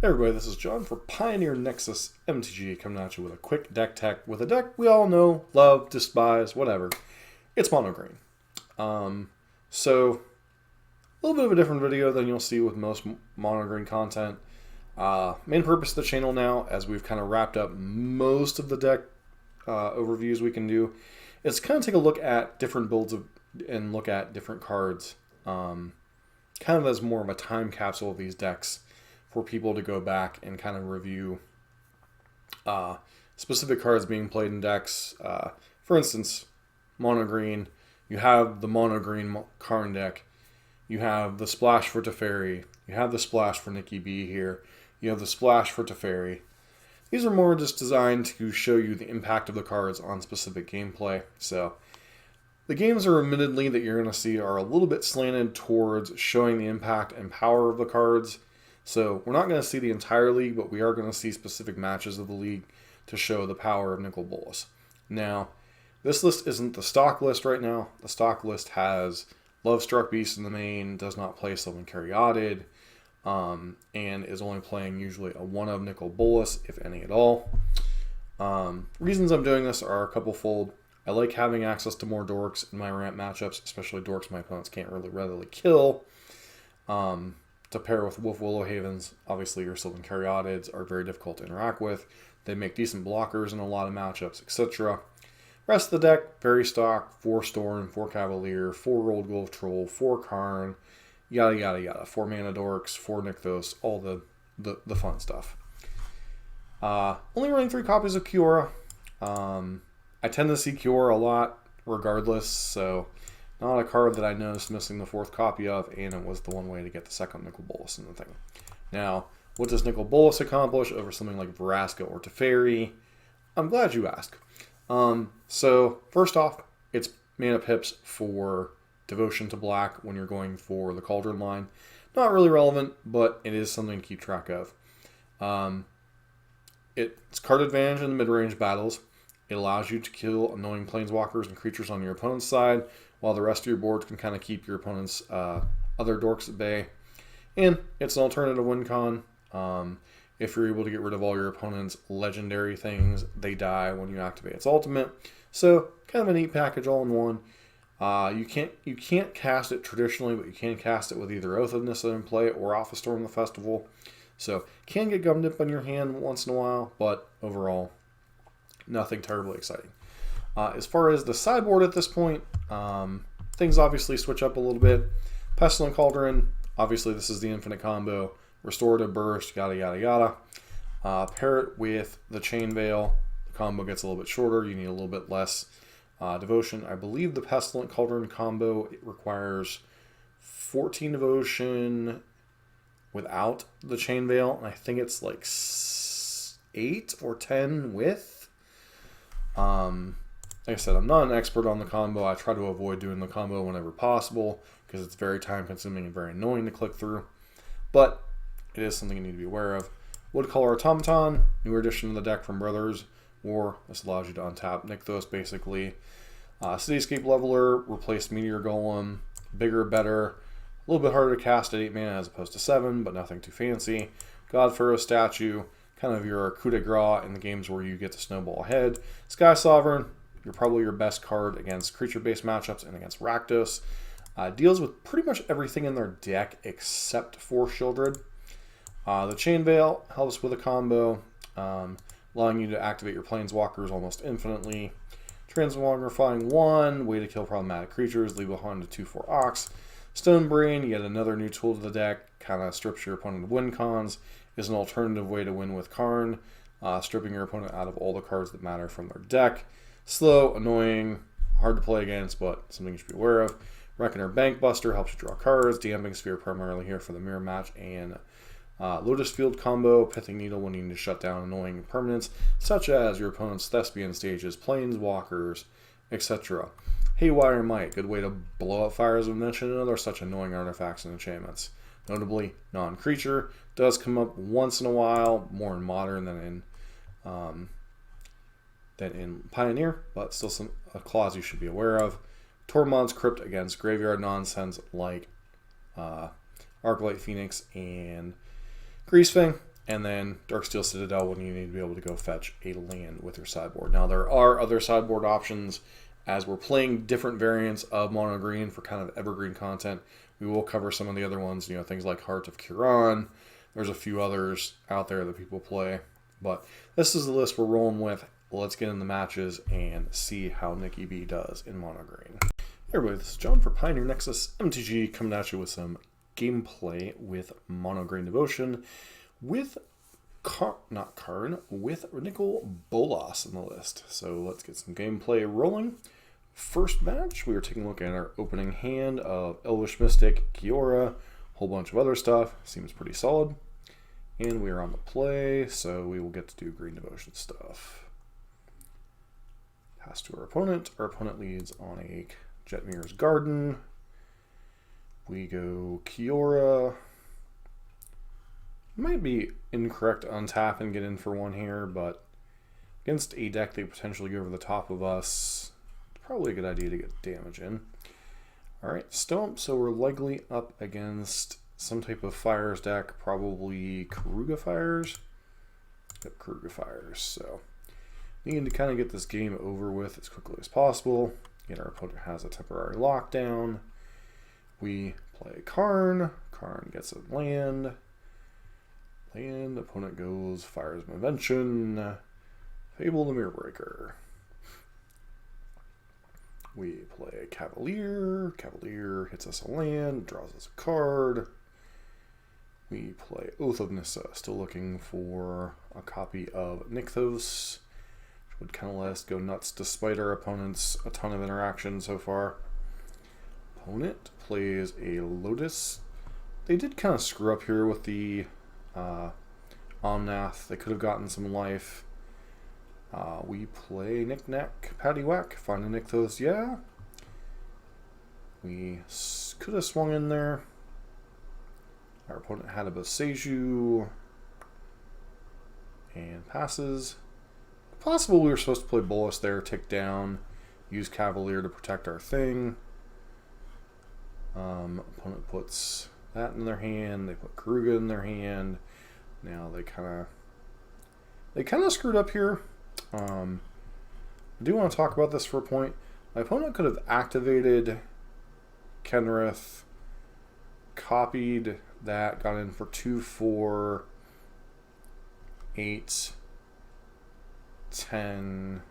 Hey everybody, this is John for Pioneer Nexus MTG, coming at you with a quick deck tech with a deck we all know, love, despise, whatever. It's mono green. So a little bit of a different video than you'll see with most mono green content. Main purpose of the channel now, as we've kind of wrapped up most of the deck overviews we can do, is kind of take a look at different builds and look at different cards, kind of as more of a time capsule of these decks, for people to go back and kind of review specific cards being played in decks. For instance, mono green, you have the mono green Karn deck, you have the splash for Teferi, you have the splash for Nicky B here, you have the splash for Teferi. These are more just designed to show you the impact of the cards on specific gameplay. So the games are admittedly that you're going to see are a little bit slanted towards showing the impact and power of the cards. So we're not going to see the entire league, but we are going to see specific matches of the league to show the power of Nicol Bolas. Now, this list isn't the stock list right now. The stock list has Lovestruck Beast in the main, does not play Sylvan Caryatid, and is only playing usually a one of Nicol Bolas, if any at all. Reasons I'm doing this are a couple fold. I like having access to more dorks in my ramp matchups, especially dorks my opponents can't really readily kill. To pair with Wolf Willow Havens, obviously your Sylvan Caryatids are very difficult to interact with. They make decent blockers in a lot of matchups, etc. Rest of the deck, very stock, 4 Storm, 4 Cavalier, 4 Rolled Wolf Troll, 4 Karn, yada yada yada, 4 Mana Dorks, 4 Nykthos, all the fun stuff. Only running 3 copies of Kiora. I tend to see Kiora a lot regardless, so not a card that I noticed missing the 4th copy of, and it was the one way to get the second Nicol Bolas in the thing. Now, what does Nicol Bolas accomplish over something like Vraska or Teferi? I'm glad you asked. So, first off, it's mana pips for Devotion to Black when you're going for the Cauldron line. Not really relevant, but it is something to keep track of. It's card advantage in the mid-range battles. It allows you to kill annoying planeswalkers and creatures on your opponent's side, while the rest of your board can kind of keep your opponent's other dorks at bay. And it's an alternative win con. If you're able to get rid of all your opponent's legendary things, they die when you activate its ultimate. So, kind of a neat package all in one. You can't cast it traditionally, but you can cast it with either Oath of Nissa in play or Alpha Storm the Festival. So, can get Gum Dip on your hand once in a while, but overall, nothing terribly exciting. As far as the sideboard at this point, things obviously switch up a little bit. Pestilent Cauldron, obviously this is the infinite combo. Restorative Burst, yada yada yada. Pair it with the Chain Veil. The combo gets a little bit shorter. You need a little bit less devotion. I believe the Pestilent Cauldron combo, it requires 14 devotion without the Chain Veil. And I think it's like 8 or 10 with. Like I said, I'm not an expert on the combo. I try to avoid doing the combo whenever possible because it's very time consuming and very annoying to click through. But it is something you need to be aware of. Woodcolor Automaton, newer addition to the deck from Brothers War. This allows you to untap Nykthos basically. Cityscape Leveler, replace Meteor Golem. Bigger, better. A little bit harder to cast at 8 mana as opposed to 7, but nothing too fancy. Godpharaoh Statue, kind of your coup de grace in the games where you get to snowball ahead. Sky Sovereign, you're probably your best card against creature-based matchups and against Rakdos. Deals with pretty much everything in their deck except for Sheoldred. The Chain Veil helps with a combo, allowing you to activate your Planeswalkers almost infinitely. Transmogrifying 1, way to kill problematic creatures, leave behind a 2/4 Ox. Stone Brain, yet another new tool to the deck, kind of strips your opponent of win cons, is an alternative way to win with Karn, stripping your opponent out of all the cards that matter from their deck. Slow, annoying, hard to play against, but something you should be aware of. Reckoner Bankbuster helps you draw cards. Damping Sphere primarily here for the mirror match, and Lotus Field combo, Pithing Needle when you need to shut down annoying permanents, such as your opponent's Thespian stages, Planeswalkers, etc. Haywire Might, good way to blow up Fires of Mention and other such annoying artifacts and enchantments. Notably, non-creature, does come up once in a while, more in Modern than in Pioneer, but still a clause you should be aware of. Tormod's Crypt against graveyard nonsense like Arclight Phoenix and Greasefang. And then Darksteel Citadel when you need to be able to go fetch a land with your sideboard. Now there are other sideboard options as we're playing different variants of mono green for kind of evergreen content. We will cover some of the other ones, you know, things like Heart of Karn. There's a few others out there that people play. But this is the list we're rolling with. Let's get in the matches and see how Nicky B does in mono green. Hey everybody, this is John for Pioneer Nexus MTG coming at you with some gameplay with mono green devotion with Karn, with Nicol Bolas in the list. So let's get some gameplay rolling. First match, we were taking a look at our opening hand of Elvish Mystic, Kiora, whole bunch of other stuff. Seems pretty solid. And we are on the play, so we will get to do green devotion stuff. Pass to our opponent. Our opponent leads on a Jetmir's Garden. We go Kiora. Might be incorrect to untap and get in for one here, but against a deck they potentially go over the top of us, probably a good idea to get damage in. Alright, Stomp, so we're likely up against some type of Fires deck, probably Keruga Fires. Yep, Keruga Fires, so needing to kind of get this game over with as quickly as possible. Yet our opponent has a temporary lockdown. We play Karn. Karn gets a land. And opponent goes Fires of Invention, Fable the Mirrorbreaker. We play Cavalier. Cavalier hits us a land, draws us a card. We play Oath of Nissa, still looking for a copy of Nykthos, which would kind of let us go nuts despite our opponent's a ton of interaction so far. Opponent plays a Lotus. They did kind of screw up here with the Omnath. They could have gotten some life. We play Knick-Knack, Paddywhack, find a Nykthos, yeah. We could have swung in there. Our opponent had a Boseiju and passes. Possible we were supposed to play Bolas there, tick down, use Cavalier to protect our thing. Opponent puts that in their hand. They put Keruga in their hand. Now they kind of screwed up here. I do want to talk about this for a point. My opponent could have activated Kenrith, copied that, got in for 2, 4, 8, 10,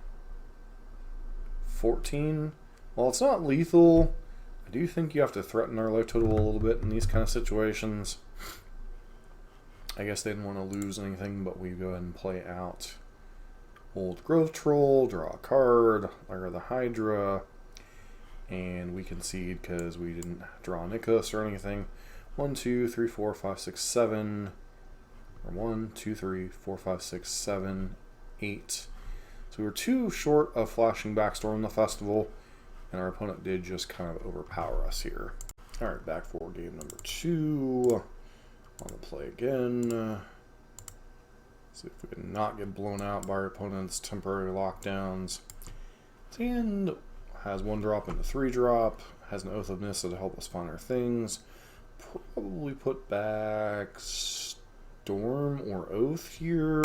14. While it's not lethal, I do think you have to threaten our life total a little bit in these kind of situations. I guess they didn't want to lose anything, but we go ahead and play out Old Growth Troll, draw a card, Lair of the Hydra, and we concede because we didn't draw Nykthos or anything. 1, 2, 3, 4, 5, 6, 7, or 1, 2, 3, 4, 5, 6, 7, 8. So we were 2 short of flashing Backstorm the Festival, and our opponent did just kind of overpower us here. Alright, back for game number 2. On the play again. See if we can not get blown out by our opponent's temporary lockdowns. And has 1 drop into 3 drop. Has an Oath of Nissa to help us find our things. Probably put back Storm or Oath here.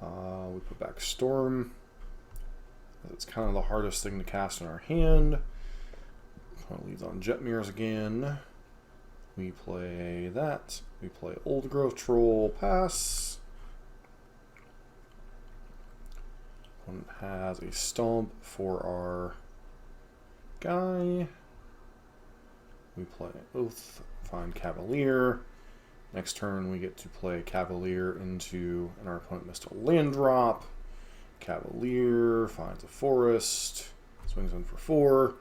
We put back Storm. It's kind of the hardest thing to cast in our hand. Opponent leads on Jetmir's again. We play that. We play Old Growth Troll, pass. One has a Stomp for our guy. We play Oath, find Cavalier. Next turn we get to play Cavalier into, and our opponent missed a land drop. Cavalier finds a forest, swings in for 4.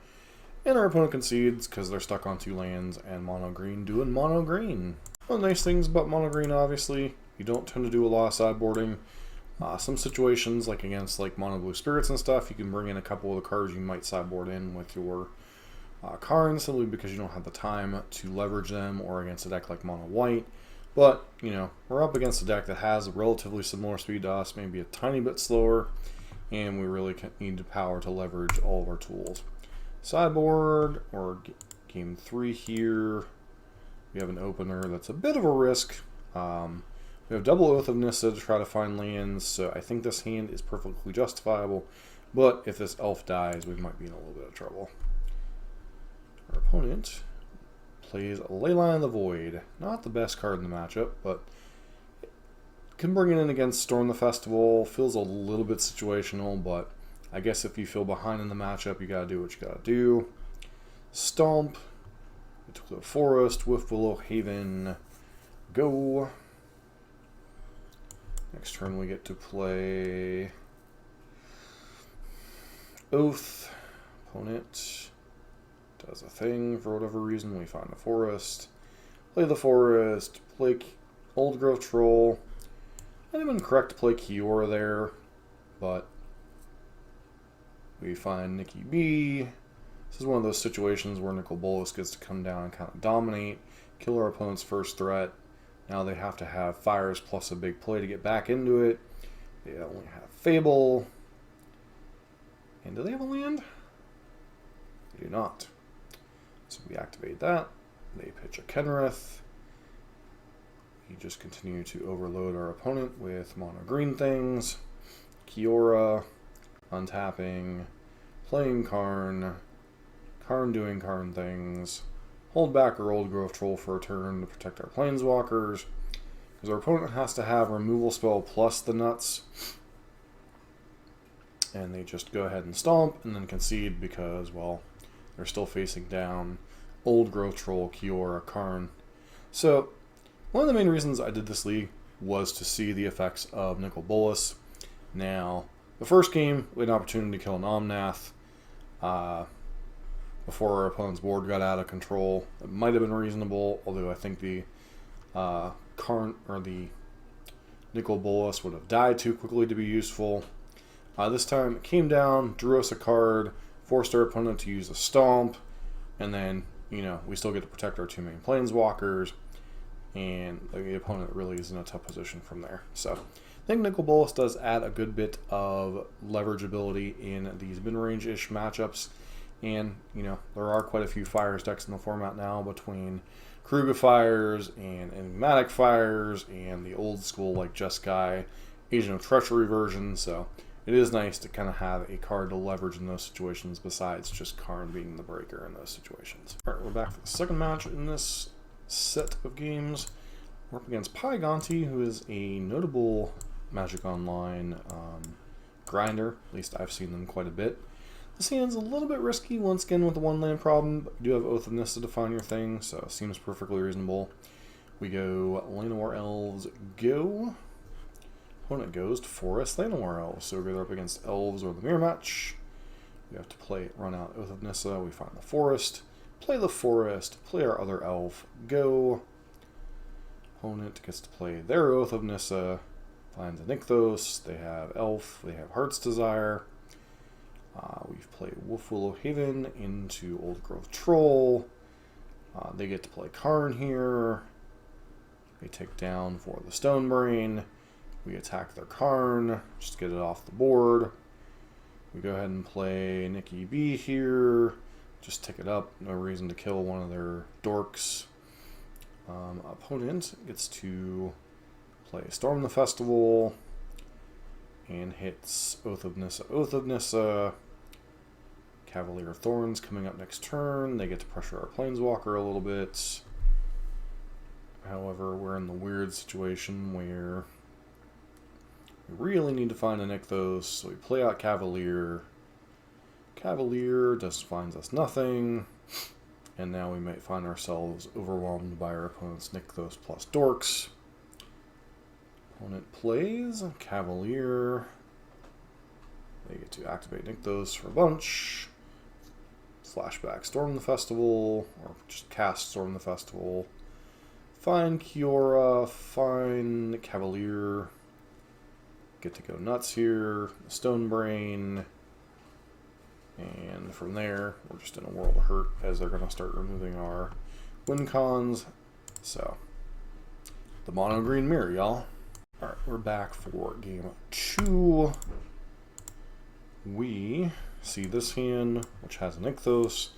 And our opponent concedes because they're stuck on 2 lands and mono green doing mono green. One of the nice things about mono green, obviously, you don't tend to do a lot of sideboarding. Some situations, like against like mono blue spirits and stuff, you can bring in a couple of the cards you might sideboard in with your Karn, simply because you don't have the time to leverage them, or against a deck like mono white. But, you know, we're up against a deck that has a relatively similar speed to us, maybe a tiny bit slower, and we really need the power to leverage all of our tools. Sideboard, or game 3 here, we have an opener that's a bit of a risk. We have double Oath of Nissa to try to find lands, so I think this hand is perfectly justifiable. But if this elf dies, we might be in a little bit of trouble. Our opponent plays Leyline of the Void. Not the best card in the matchup, but can bring it in against Storm the Festival. Feels a little bit situational, but I guess if you feel behind in the matchup, you gotta do what you gotta do. Stomp. We took the Forest with Willow Haven. Go. Next turn we get to play Oath. Opponent does a thing for whatever reason. We find the Forest. Play the Forest. Play Old Growth Troll. I'd have been correct to play Kiora there, but we find Nicky B. This is one of those situations where Bolas gets to come down and kind of dominate, kill our opponent's first threat. Now they have to have Fires plus a big play to get back into it. They only have Fable. And do they have a land? They do not. So we activate that. They pitch a Kenrith. We just continue to overload our opponent with mono green things. Kiora, untapping, playing Karn, Karn doing Karn things. Hold back our Old Growth Troll for a turn to protect our Planeswalkers, because our opponent has to have removal spell plus the nuts. And they just go ahead and stomp and then concede because, well, they're still facing down Old Growth Troll, Kiora, Karn. So, one of the main reasons I did this league was to see the effects of Bolas. Now, the first game, we had an opportunity to kill an Omnath before our opponent's board got out of control. It might have been reasonable, although I think the Karn or the Bolas would have died too quickly to be useful. This time it came down, drew us a card, forced our opponent to use a stomp, and then, you know, we still get to protect our two main Planeswalkers, and the opponent really is in a tough position from there. So I think Bolas does add a good bit of leverageability in these mid-range-ish matchups. And, you know, there are quite a few Fires decks in the format now between Keruga Fires and Enigmatic Fires and the old school, like Jeskai, Agent of Treachery version. So it is nice to kind of have a card to leverage in those situations besides just Karn being the breaker in those situations. All right, we're back for the second match in this set of games. We're up against Pygonti, who is a notable Magic Online grinder. At least I've seen them quite a bit. This hand's a little bit risky once again with the one land problem, but you do have Oath of Nissa to define your thing, so it seems perfectly reasonable. We go Llanowar Elves, go. Opponent goes to Forest Llanowar Elves, so we're up against Elves or the mirror match. We have to run out Oath of Nissa, we find the Forest, play the Forest, play our other Elf, go. Opponent gets to play their Oath of Nissa, finds a Nykthos, they have Elf, they have Heart's Desire. We've played Wolf Willow Haven into Old Growth Troll. They get to play Karn here. They take down for the Stone Brain. We attack their Karn, just get it off the board. We go ahead and play Nicky B here. Just tick it up, no reason to kill one of their dorks. Opponent gets to play Storm the Festival and hits Oath of Nissa, Oath of Nissa. Cavalier Thorns coming up next turn. They get to pressure our Planeswalker a little bit. However, we're in the weird situation where we really need to find a Nykthos, so we play out Cavalier. Cavalier just finds us nothing, and now we might find ourselves overwhelmed by our opponent's Nykthos plus Dorks. Opponent plays Cavalier. They get to activate Nykthos for a bunch. Flashback Storm the Festival, or just cast Storm the Festival. Find Kiora, find Cavalier. Get to go nuts here. Stone Brain. And from there, we're just in a world of hurt as they're going to start removing our win cons. So, the mono green mirror, y'all. Alright, we're back for game 2. We see this hand, which has a Nykthos.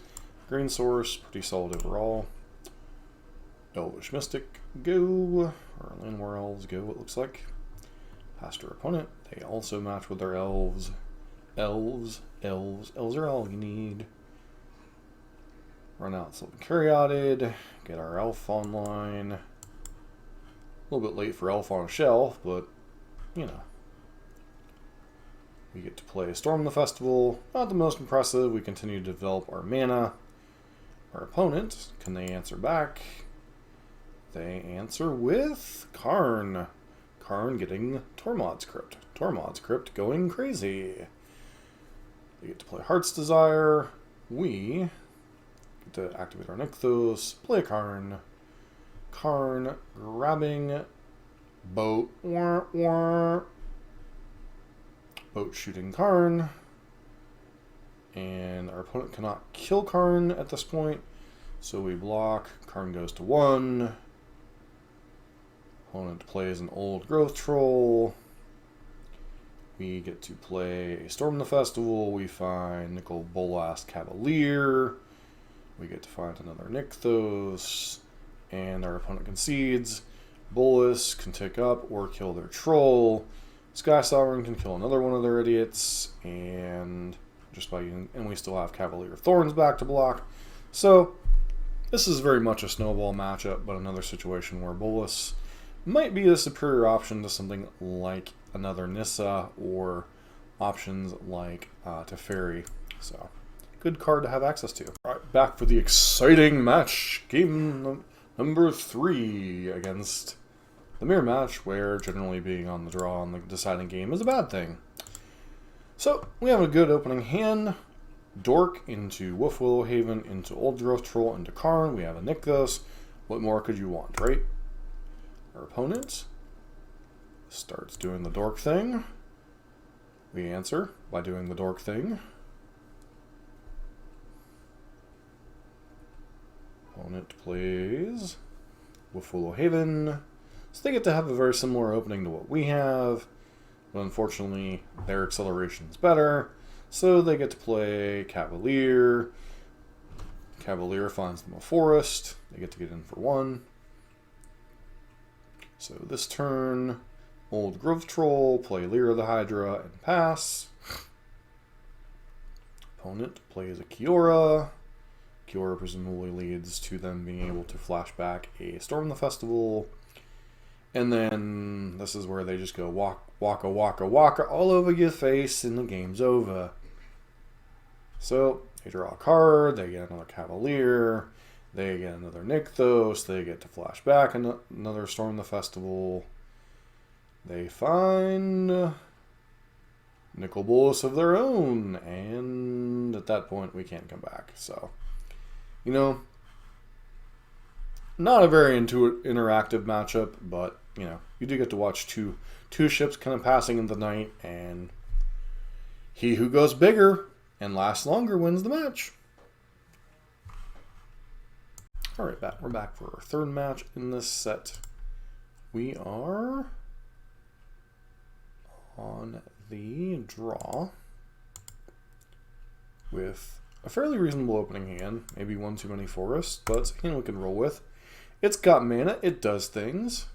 Green source, pretty solid overall. Elvish Mystic, go. Or Land War Elves, go, it looks like. Past our opponent. They also match with their elves. Elves are all you need. Run out Sylvan Caryatid. Get our elf online. A little bit late for elf on a shelf, but, you know. We get to play Storm the Festival. Not the most impressive. We continue to develop our mana. Our opponent, can they answer back? They answer with Karn. Karn getting Tormod's Crypt. Tormod's Crypt going crazy. They get to play Heart's Desire. We get to activate our Nykthos, play Karn. Karn grabbing Boat. Boat shooting Karn. And our opponent cannot kill Karn at this point. So we block. Karn goes to 1. Opponent plays an Old Growth Troll. We get to play a Storm the Festival. We find Nicol Bolas Cavalier. We get to find another Nykthos. And our opponent concedes. Bolas can take up or kill their troll. Sky Sovereign can kill another one of their idiots. And we still have Cavalier of Thorns back to block. So this is very much a snowball matchup, but another situation where Bolas might be a superior option to something like another Nissa or options like Teferi. So, good card to have access to. All right, back for the exciting match. Game number 3 against the mirror match, where generally being on the draw on the deciding game is a bad thing. So, we have a good opening hand. Dork into Wolf Willowhaven, into Old Growth Troll, into Karn. We have a Nykthos. What more could you want, right? Our opponent starts doing the dork thing. We answer by doing the dork thing. Opponent plays Wolf Willowhaven. So they get to have a very similar opening to what we have, but unfortunately their acceleration is better. So they get to play Cavalier. Cavalier finds them a forest. They get to get in for 1. So this turn, Old Growth Troll, play Lyra the Hydra, and pass. Opponent plays a Kiora. Kiora presumably leads to them being able to flash back a Storm the Festival. And then this is where they just go waka all over your face and the game's over. So they draw a card, they get another Cavalier. They get another Nykthos. They get to flash back another Storm the Festival. They find Nicol Bolas of their own. And at that point, we can't come back. So, you know, not a very interactive matchup. But, you know, you do get to watch two ships kind of passing in the night. And he who goes bigger and lasts longer wins the match. Alright, we're back for our 3rd match in this set. We are on the draw with a fairly reasonable opening hand. Maybe one too many forests, but it's a hand we can roll with. It's got mana, it does things.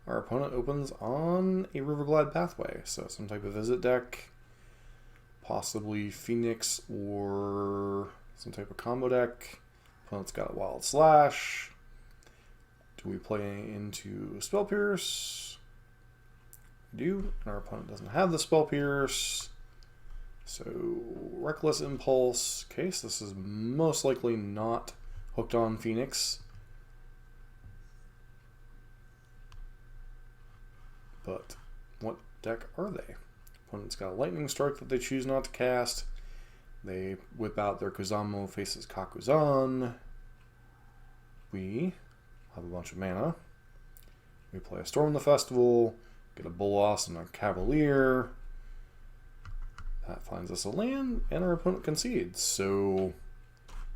Our opponent opens on a Riverglide Pathway, so some type of Izzet deck. Possibly Phoenix or some type of combo deck. Opponent's got a Wild Slash. Do we play into Spell Pierce? We do. And our opponent doesn't have the Spell Pierce. So, Reckless Impulse. Okay, so this is most likely not hooked on Phoenix. But what deck are they? Opponent's got a Lightning Strike that they choose not to cast. They whip out their Kuzamo faces Kakuzan. We have a bunch of mana. We play a Storm the Festival, get a Bolas and a Cavalier. That finds us a land, and our opponent concedes. So,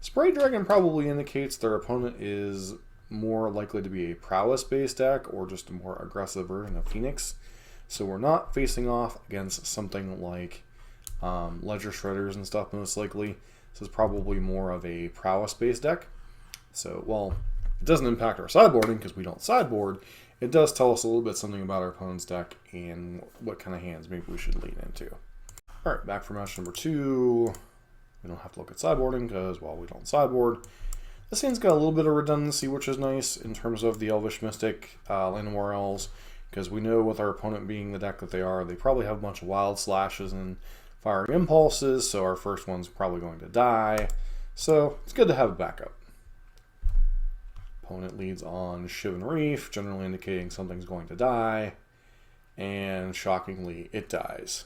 Spray Dragon probably indicates their opponent is more likely to be a Prowess-based deck, or just a more aggressive version of Phoenix. So we're not facing off against something like Ledger Shredders and stuff, most likely. This is probably more of a Prowess-based deck. So, well, It doesn't impact our sideboarding because we don't sideboard. It does tell us a little bit something about our opponent's deck and what kind of hands maybe we should lean into. All right, back for match number 2. We don't have to look at sideboarding because, well, we don't sideboard. This hand's got a little bit of redundancy, which is nice in terms of the Elvish Mystic, Land of War Elves, because we know with our opponent being the deck that they are, they probably have a bunch of Wild Slashes and Fiery Impulses, so our first one's probably going to die. So it's good to have a backup. Opponent leads on Shivan Reef, generally indicating something's going to die, and shockingly, it dies.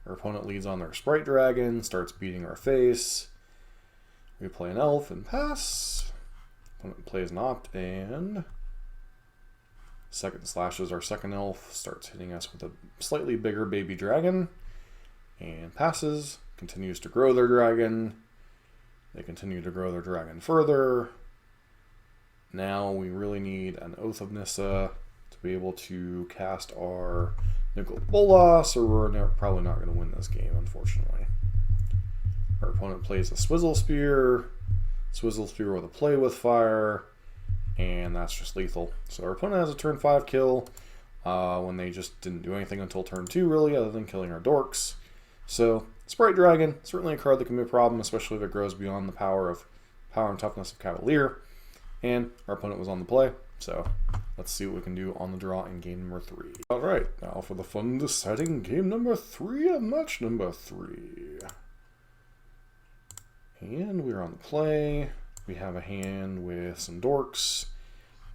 Our opponent leads on their Sprite Dragon, starts beating our face. We play an elf and pass. Opponent plays an opt and second slashes our second elf, starts hitting us with a slightly bigger baby dragon and passes, continues to grow their dragon. They continue to grow their dragon further. Now we really need an Oath of Nissa to be able to cast our Nicol Bolas, or we're probably not going to win this game, unfortunately. Our opponent plays a Swizzle Spear with a Play with Fire, and that's just lethal. So our opponent has a turn 5 kill when they just didn't do anything until turn 2, really, other than killing our dorks. So Sprite Dragon, certainly a card that can be a problem, especially if it grows beyond the power and toughness of Cavalier. And our opponent was on the play, so let's see what we can do on the draw in game number 3. All right, now for the fun deciding game number 3 of match number 3. And we're on the play. We have a hand with some dorks,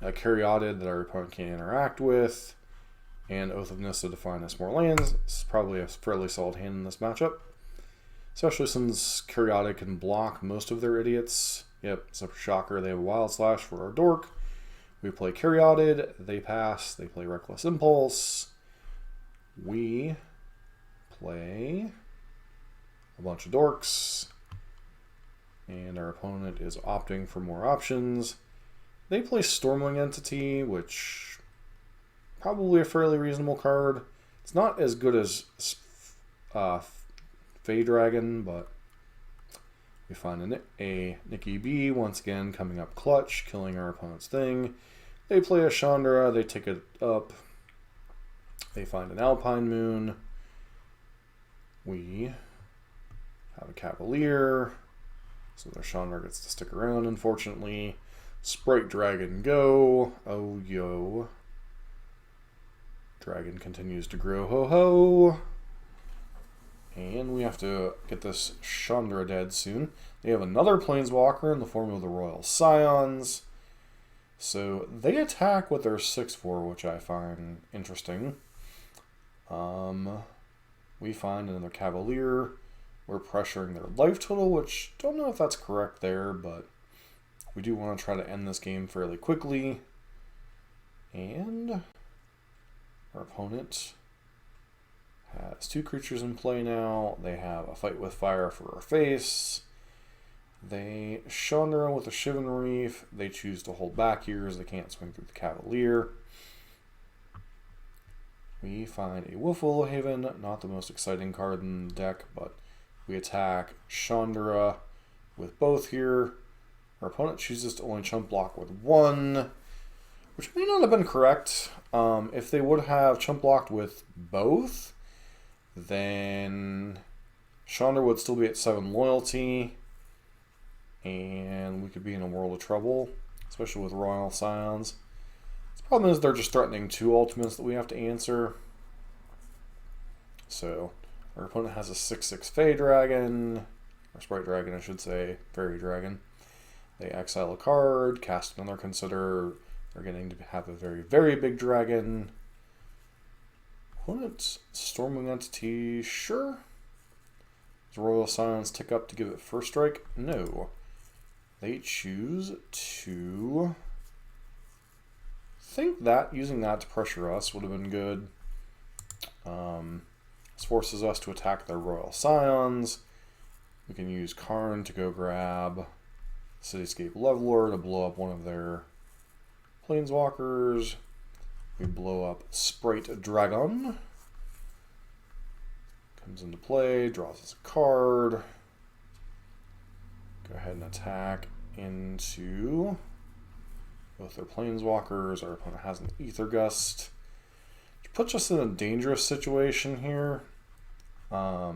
a Caryatid that our opponent can't interact with, and Oath of Nissa to find us more lands. This is probably a fairly solid hand in this matchup, especially since Caryatid can block most of their idiots. Yep, except for Shocker, they have a Wild Slash for our dork. We play Caryatid, they pass, they play Reckless Impulse. We play a bunch of dorks, and our opponent is opting for more options. They play Stormwing Entity, which probably a fairly reasonable card. It's not as good as Fey Dragon, but we find a Nicky B once again coming up clutch, killing our opponent's thing. They play a Chandra, they take it up. They find an Alpine Moon. We have a Cavalier, so their Chandra gets to stick around, unfortunately. Sprite Dragon go. Oh, yo. Dragon continues to grow. Ho, ho. And we have to get this Chandra dead soon. They have another Planeswalker in the form of the Royal Scions. So they attack with their 6/4, which I find interesting. We find another Cavalier. We're pressuring their life total, which don't know if that's correct there, but we do want to try to end this game fairly quickly. And our opponent has 2 creatures in play now. They have a Fight with Fire for our face. They Chandra with a Shivan Reef. They choose to hold back here as they can't swing through the Cavalier. We find a Wolf Willow Haven, not the most exciting card in the deck, but we attack Chandra with both here. Our opponent chooses to only chump block with 1, which may not have been correct. If they would have chump blocked with both, then Chandra would still be at 7 loyalty, and we could be in a world of trouble, especially with Royal Scions. The problem is they're just threatening 2 ultimates that we have to answer. So our opponent has a 6/6 Fey Dragon, or Sprite Dragon I should say, Fairy Dragon. They exile a card, cast another Consider. They're getting to have a very, very big dragon. Opponent's Stormwing Entity, sure. Does Royal Scions tick up to give it first strike? No. They choose to think that using that to pressure us would have been good. This forces us to attack their Royal Scions. We can use Karn to go grab Cityscape Leveler to blow up one of their Planeswalkers. We blow up Sprite Dragon. Comes into play, draws us a card. Go ahead and attack into with their Planeswalkers. Our opponent has an Ether Gust, which puts us in a dangerous situation here. Now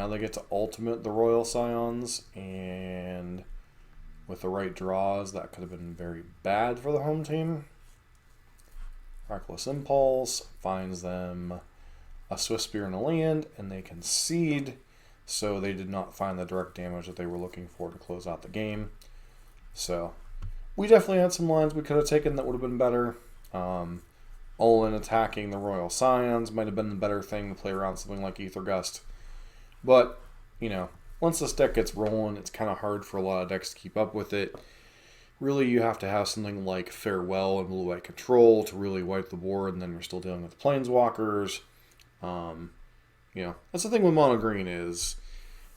they get to ultimate the Royal Scions, and with the right draws, that could have been very bad for the home team. Reckless Impulse finds them a Swift Spear and a land, and they concede, so they did not find the direct damage that they were looking for to close out the game. So we definitely had some lines we could have taken that would have been better. All-in attacking the Royal Scions might have been the better thing to play around something like Ether Gust. But, you know, once this deck gets rolling, it's kind of hard for a lot of decks to keep up with it. Really, you have to have something like Farewell and Blue-White Control to really wipe the board, and then you're still dealing with Planeswalkers. You know, that's the thing with Mono Green is,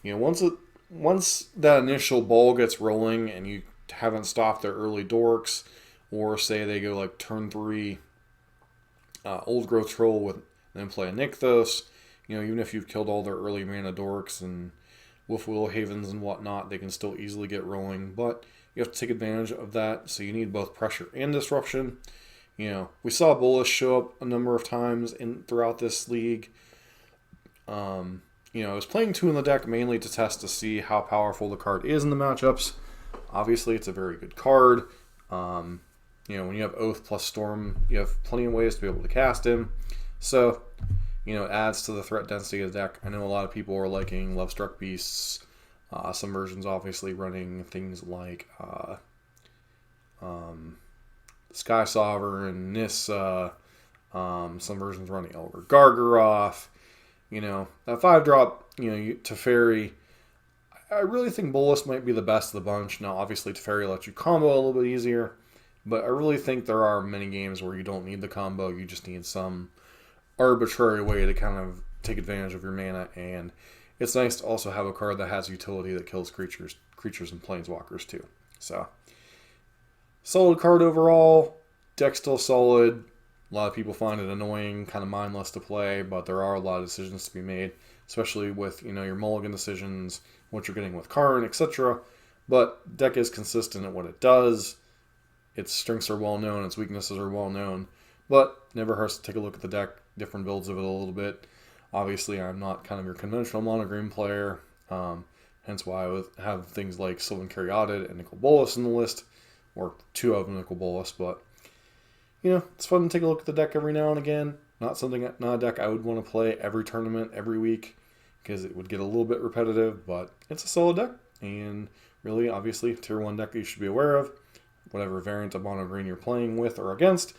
you know, once that initial ball gets rolling and you haven't stopped their early dorks, or say they go like turn 3 Old Growth Troll with then play a Nykthos, you know, even if you've killed all their early mana dorks and Wolf Willow Havens and whatnot, they can still easily get rolling. But you have to take advantage of that, so you need both pressure and disruption. You know, we saw Bolas show up a number of times throughout this league. You know, I was playing 2 in the deck mainly to test to see how powerful the card is in the matchups. Obviously, it's a very good card. You know, when you have Oath plus Storm, you have plenty of ways to be able to cast him. So, you know, it adds to the threat density of the deck. I know a lot of people are liking Lovestruck Beasts. Some versions obviously running things like Sky Sovereign, Nissa. Some versions running Elder Gargaroth. You know, that 5-drop, you know, Teferi. I really think Bolas might be the best of the bunch. Now, obviously, Teferi lets you combo a little bit easier. But I really think there are many games where you don't need the combo. You just need some arbitrary way to kind of take advantage of your mana. And it's nice to also have a card that has utility that kills creatures and planeswalkers too. So, solid card overall. Deck still solid. A lot of people find it annoying, kind of mindless to play, but there are a lot of decisions to be made, especially with, you know, your mulligan decisions, what you're getting with Karn, etc. But deck is consistent at what it does. Its strengths are well known, its weaknesses are well known, but never hurts to take a look at the deck, different builds of it a little bit. Obviously, I'm not kind of your conventional mono green player, hence why I would have things like Sylvan Caryatid and Nicol Bolas in the list, or 2 of them Nicol Bolas, but you know, it's fun to take a look at the deck every now and again. Not a deck I would want to play every tournament, every week, because it would get a little bit repetitive, but it's a solid deck, and really, obviously, tier 1 deck that you should be aware of, whatever variant of mono green you're playing with or against.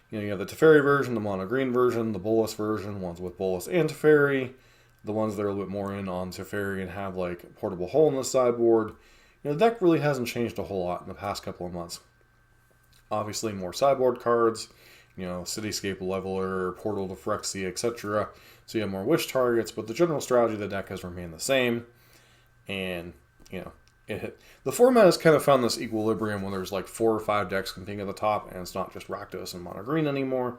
You know, you have the Teferi version, the mono green version, the Bolas version, ones with Bolas and Teferi, the ones that are a little bit more in on Teferi and have like a portable hole in the sideboard. You know, the deck really hasn't changed a whole lot in the past couple of months. Obviously, more sideboard cards, you know, Cityscape Leveler, Portal to Phyrexia, etc. So you have more wish targets, but the general strategy of the deck has remained the same. And, you know, the format has kind of found this equilibrium when there's like 4 or 5 decks competing at the top, and it's not just Rakdos and Mono Green anymore.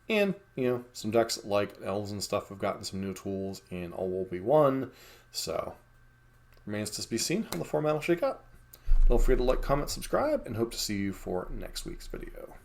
And, you know, some decks like Elves and stuff have gotten some new tools in All Will Be One. So, remains to be seen how the format will shake out. Don't forget to like, comment, subscribe, and hope to see you for next week's video.